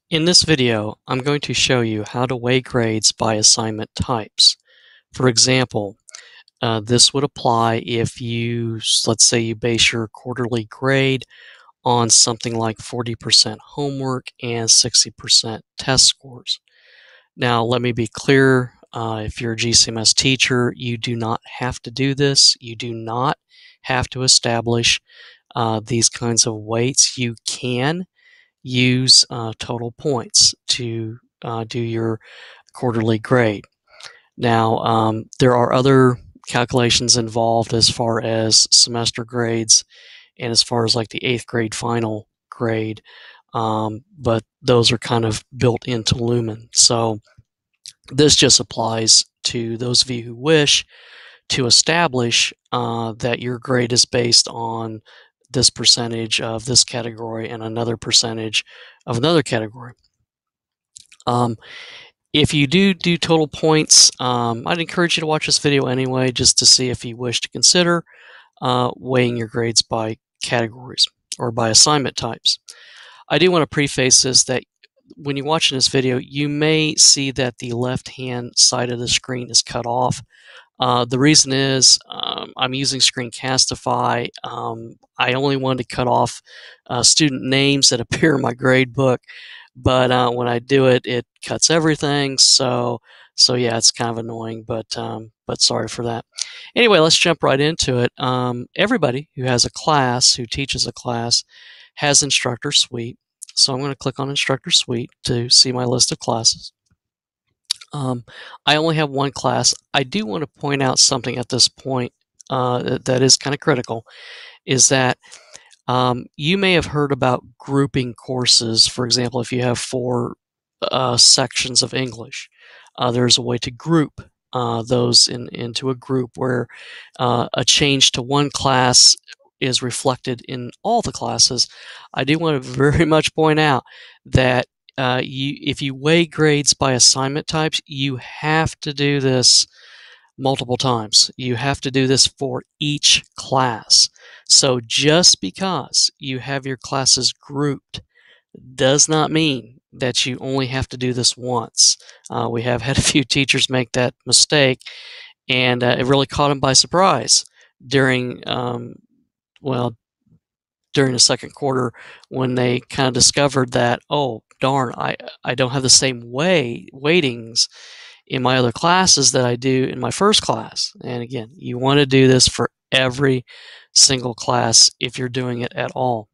In this video, I'm going to show you how to weigh grades by assignment types. For example, this would apply if let's say you base your quarterly grade on something like 40% homework and 60% test scores. Now, let me be clear, if you're a GCMS teacher, you do not have to do this. You do not have to establish these kinds of weights. You can use total points to do your quarterly grade. Now, there are other calculations involved as far as semester grades and as far as like the 8th grade final grade, but those are kind of built into Lumen. So this just applies to those of you who wish to establish that your grade is based on this percentage of this category and another percentage of another category. If you do total points, I'd encourage you to watch this video anyway, just to see if you wish to consider weighing your grades by categories or by assignment types. I do want to preface this that when you're watching this video, you may see that the left-hand side of the screen is cut off. The reason is I'm using Screencastify. I only wanted to cut off student names that appear in my grade book, but when I do it, it cuts everything. So yeah, it's kind of annoying, but sorry for that. Anyway, let's jump right into it. Everybody who has a class, who teaches a class, has Instructor Suite. So I'm going to click on Instructor Suite to see my list of classes. I only have one class. I do want to point out something at this point that is kind of critical, is that you may have heard about grouping courses. For example, if you have 4 sections of English, there's a way to group those into a group where a change to one class is reflected in all the classes. I do want to very much point out that if you weigh grades by assignment types, you have to do this multiple times. You have to do this for each class. So just because you have your classes grouped does not mean that you only have to do this once. We have had a few teachers make that mistake, and it really caught them by surprise during during the second quarter when they kind of discovered that, oh darn, I don't have the same weightings in my other classes that I do in my first class. And again, you want to do this for every single class if you're doing it at all.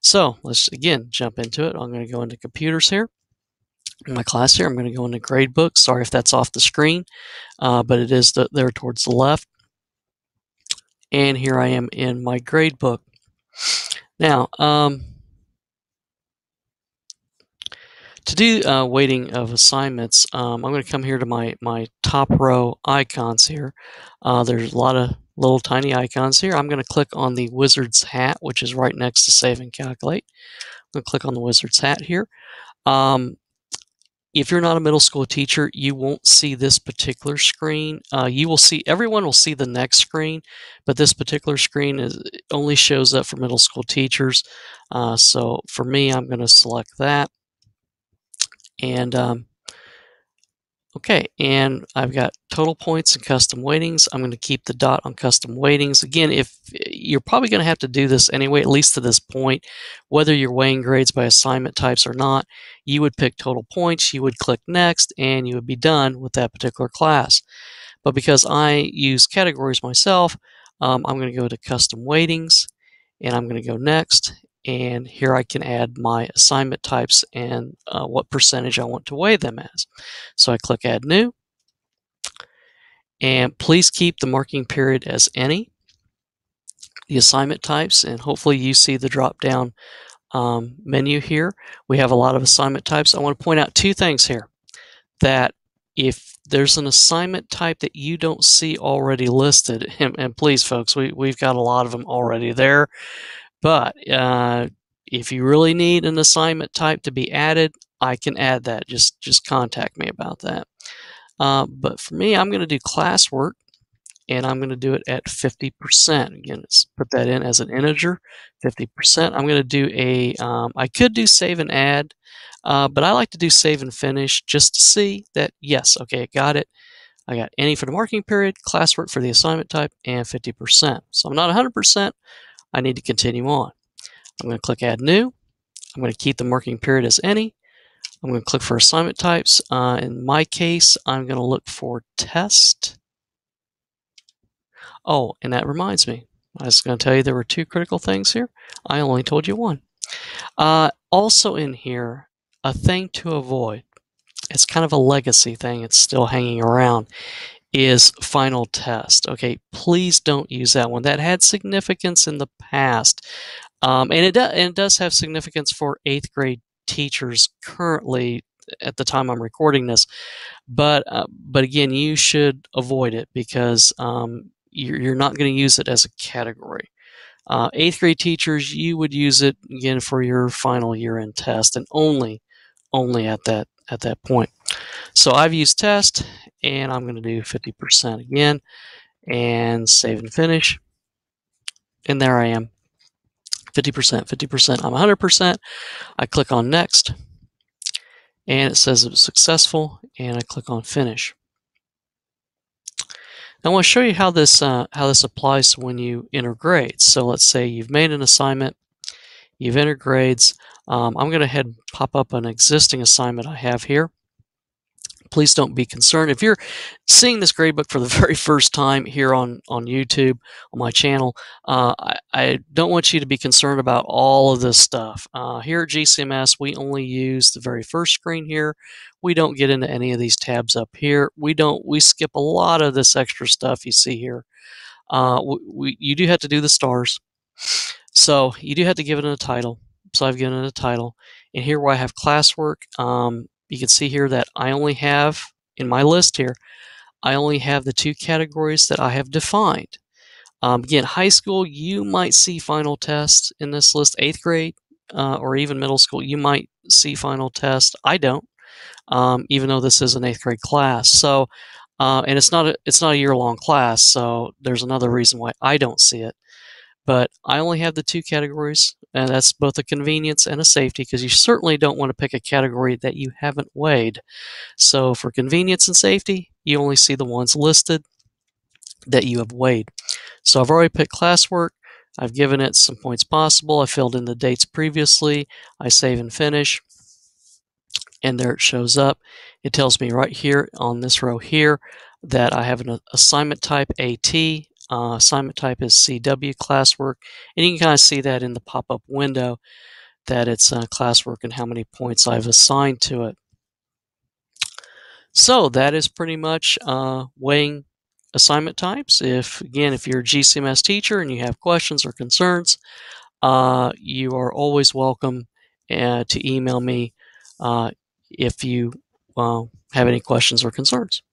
So let's again jump into it. I'm going to go into computers here. In my class here, I'm going to go into gradebook. Sorry if that's off the screen, but it is there towards the left. And here I am in my gradebook. Now, to do weighting of assignments, I'm going to come here to my top row icons here. There's a lot of little tiny icons here. I'm going to click on the wizard's hat, which is right next to Save and Calculate. I'm going to click on the wizard's hat here. If you're not a middle school teacher, you won't see this particular screen. Everyone will see the next screen, but this particular screen only shows up for middle school teachers. So for me, I'm going to select that. And okay, and I've got total points and custom weightings. I'm going to keep the dot on custom weightings. Again, if you're probably going to have to do this anyway, at least to this point, whether you're weighing grades by assignment types or not, you would pick total points, you would click next, and you would be done with that particular class. But because I use categories myself, I'm going to go to custom weightings, and I'm going to go next. And here I can add my assignment types and what percentage I want to weigh them as. So I click Add New. And please keep the marking period as any, the assignment types, and hopefully you see the drop-down menu here. We have a lot of assignment types. I want to point out 2 things here. That if there's an assignment type that you don't see already listed, and please folks, we've got a lot of them already there, but if you really need an assignment type to be added, I can add that. Just contact me about that. But for me, I'm going to do classwork, and I'm going to do it at 50%. Again, let's put that in as an integer, 50%. I'm going to do I could do save and add. But I like to do save and finish just to see that, yes, okay, I got it. I got any for the marking period, classwork for the assignment type, and 50%. So I'm not 100%. I need to continue on. I'm going to click Add New. I'm going to keep the marking period as any. I'm going to click for assignment types. In my case, I'm going to look for test. Oh, and that reminds me. I was going to tell you there were 2 critical things here. I only told you 1. Also in here, a thing to avoid. It's kind of a legacy thing. It's still hanging around. Is final test. Okay, please don't use that one. That had significance in the past, and it does have significance for 8th grade teachers currently at the time I'm recording this. But again, you should avoid it because you're not going to use it as a category. 8th grade teachers, you would use it again for your final year-end test, and only at that point. So I've used test, and I'm going to do 50% again, and save and finish. And there I am, 50%, 50%. I'm 100%. I click on next, and it says it was successful, and I click on finish. Now I want to show you how this applies when you enter grades. So let's say you've made an assignment, you've entered grades. I'm going to head and pop up an existing assignment I have here. Please don't be concerned. If you're seeing this gradebook for the very first time here on YouTube, on my channel, I don't want you to be concerned about all of this stuff. Here at GCMS, we only use the very first screen here. We don't get into any of these tabs up here. We skip a lot of this extra stuff you see here. You do have to do the stars. So you do have to give it a title. So I've given it a title. And here where I have classwork, you can see here that I only have, in my list here, I only have the 2 categories that I have defined. Again, high school, you might see final test in this list. 8th grade or even middle school, you might see final test. I don't, even though this is an 8th grade class. So, and it's not a year-long class, so there's another reason why I don't see it. But I only have the 2 categories, and that's both a convenience and a safety, because you certainly don't want to pick a category that you haven't weighed. So for convenience and safety, you only see the ones listed that you have weighed. So I've already picked classwork. I've given it some points possible. I filled in the dates previously. I save and finish, and there it shows up. It tells me right here on this row here that I have an assignment type AT. Assignment type is CW classwork, and you can kind of see that in the pop-up window that it's classwork and how many points I've assigned to it. So that is pretty much weighing assignment types. If you're a GCMS teacher and you have questions or concerns, you are always welcome to email me if you have any questions or concerns.